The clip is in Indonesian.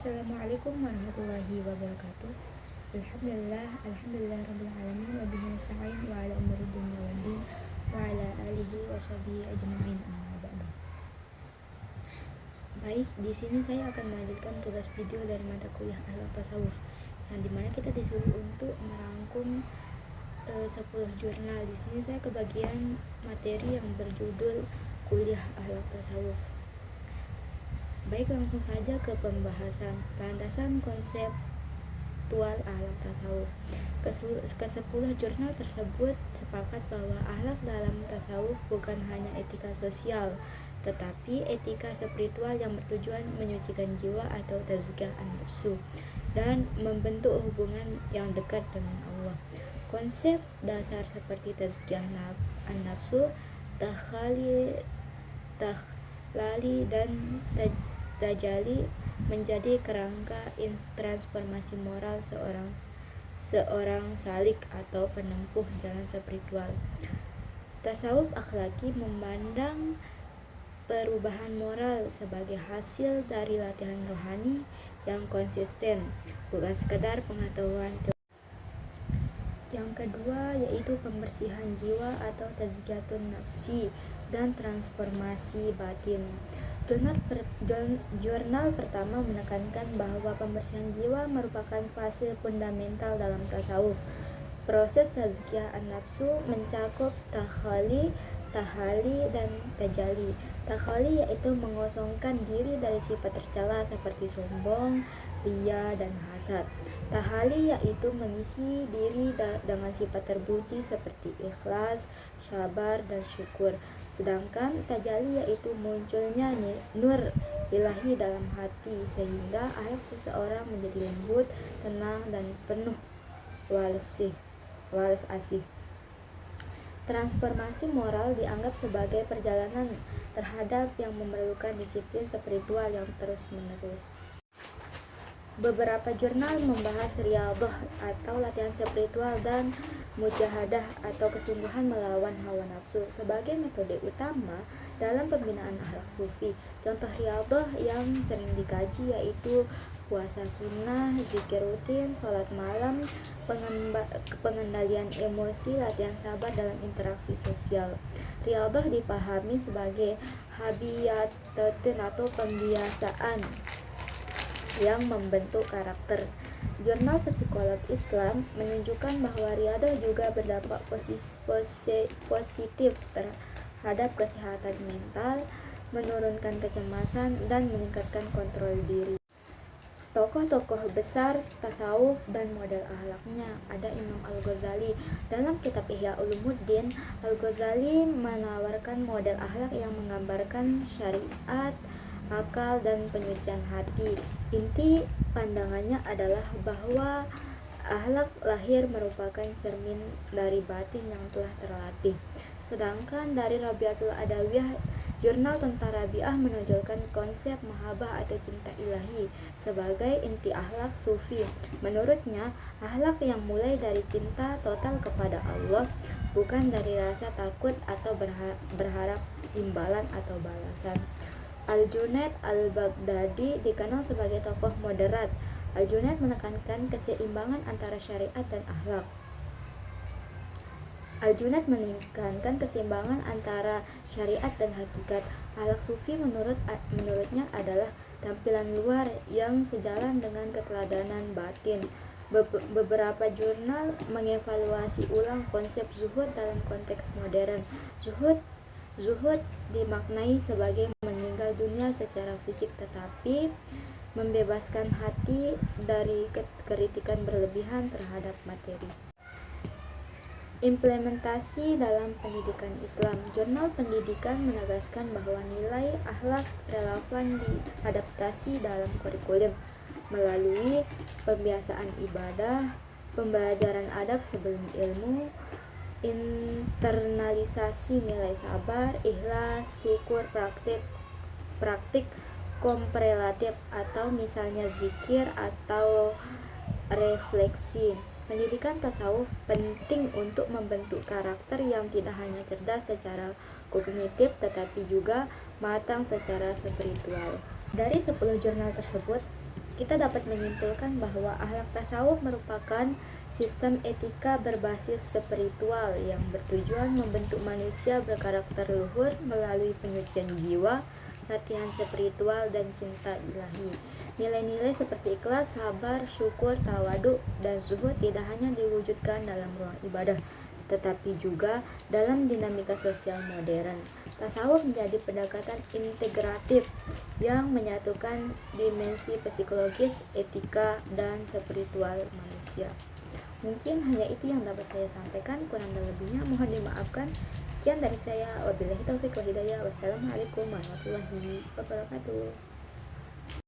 Assalamualaikum warahmatullahi wabarakatuh. Alhamdulillah rabbil alamin wa bihi nasta'in wa ala umuri dunya waddin wa ala alihi wa sahbihi ajma'in amma ba'du. Baik, di sini saya akan melanjutkan tugas video dari mata kuliah Akhlak Tasawuf yang dimana kita disuruh untuk merangkum 10 jurnal. Di sini saya kebagian materi yang berjudul kuliah Akhlak Tasawuf. Baik, langsung saja ke pembahasan landasan konseptual akhlak tasawuf. Ke-10 jurnal tersebut sepakat bahwa akhlak dalam tasawuf bukan hanya etika sosial, tetapi etika spiritual yang bertujuan menyucikan jiwa atau tazkiyah an-nafsu dan membentuk hubungan yang dekat dengan Allah. Konsep dasar seperti tazkiyah an-nafsu, tahlali dan tajali menjadi kerangka transformasi moral seorang salik atau penempuh jalan spiritual. Tasawuf akhlaki memandang perubahan moral sebagai hasil dari latihan rohani yang konsisten, bukan sekadar pengetahuan. Yang kedua yaitu pembersihan jiwa atau tazkiyatun nafsi dan transformasi batin. Jurnal pertama menekankan bahwa pembersihan jiwa merupakan fase fundamental dalam tasawuf. Proses tazkiyah an-nafsu mencakup tahali, dan tajali. Tahali yaitu mengosongkan diri dari sifat tercela seperti sombong, ria, dan hasad. Tahali yaitu mengisi diri dengan sifat terpuji seperti ikhlas, sabar, dan syukur. Sedangkan tajali yaitu munculnya nur ilahi dalam hati sehingga akhlak seseorang menjadi lembut, tenang, dan penuh walas asih. Transformasi moral dianggap sebagai perjalanan terhadap yang memerlukan disiplin spiritual yang terus-menerus. Beberapa jurnal membahas riyadhah atau latihan spiritual dan mujahadah atau kesungguhan melawan hawa nafsu sebagai metode utama dalam pembinaan akhlak sufi. Contoh riyadhah yang sering dikaji yaitu puasa sunnah, zikir rutin, sholat malam, pengendalian emosi, latihan sabar dalam interaksi sosial. Riyadhah dipahami sebagai habiyatun atau pembiasaan yang membentuk karakter. Jurnal Psikolog Islam menunjukkan bahwa riyadhah juga berdampak positif terhadap kesehatan mental, menurunkan kecemasan, dan meningkatkan kontrol diri. Tokoh-tokoh besar tasawuf dan model akhlaknya ada Imam Al-Ghazali. Dalam kitab Ihya Ulumuddin, Al-Ghazali menawarkan model akhlak yang menggambarkan syariat, akal, dan penyucian hati. Inti pandangannya adalah bahwa akhlak lahir merupakan cermin dari batin yang telah terlatih. Sedangkan dari Rabi'atul Adawiyah, jurnal tentang Rabi'ah menonjolkan konsep mahabbah atau cinta ilahi sebagai inti akhlak sufi. Menurutnya, akhlak yang mulai dari cinta total kepada Allah, bukan dari rasa takut atau berharap imbalan atau balasan. Al-Junaid Al-Baghdadi dikenal sebagai tokoh moderat. Al-Junaid menekankan keseimbangan antara syariat dan akhlak. Al-Junaid menekankan keseimbangan antara syariat dan hakikat. Akhlak sufi menurutnya adalah tampilan luar yang sejalan dengan keteladanan batin. Beberapa jurnal mengevaluasi ulang konsep zuhud dalam konteks modern. Zuhud dimaknai sebagai meninggal dunia secara fisik tetapi membebaskan hati dari kekritikan berlebihan terhadap materi. Implementasi dalam pendidikan Islam. Jurnal pendidikan menegaskan bahwa nilai akhlak relevan diadaptasi dalam kurikulum melalui pembiasaan ibadah, pembelajaran adab sebelum ilmu, internalisasi nilai sabar, ikhlas, syukur, praktik komprelatif atau misalnya zikir atau refleksi. Pendidikan tasawuf penting untuk membentuk karakter yang tidak hanya cerdas secara kognitif tetapi juga matang secara spiritual. Dari 10 jurnal tersebut, kita dapat menyimpulkan bahwa akhlak tasawuf merupakan sistem etika berbasis spiritual yang bertujuan membentuk manusia berkarakter luhur melalui penyucian jiwa, latihan spiritual, dan cinta ilahi. Nilai-nilai seperti ikhlas, sabar, syukur, tawadu, dan zuhud tidak hanya diwujudkan dalam ruang ibadah, tetapi juga dalam dinamika sosial modern. Tasawuf menjadi pendekatan integratif yang menyatukan dimensi psikologis, etika, dan spiritual manusia. Mungkin hanya itu yang dapat saya sampaikan, kurang dan lebihnya mohon dimaafkan. Sekian dari saya, wabillahi taufiq wal hidayah. Wassalamualaikum warahmatullahi wabarakatuh.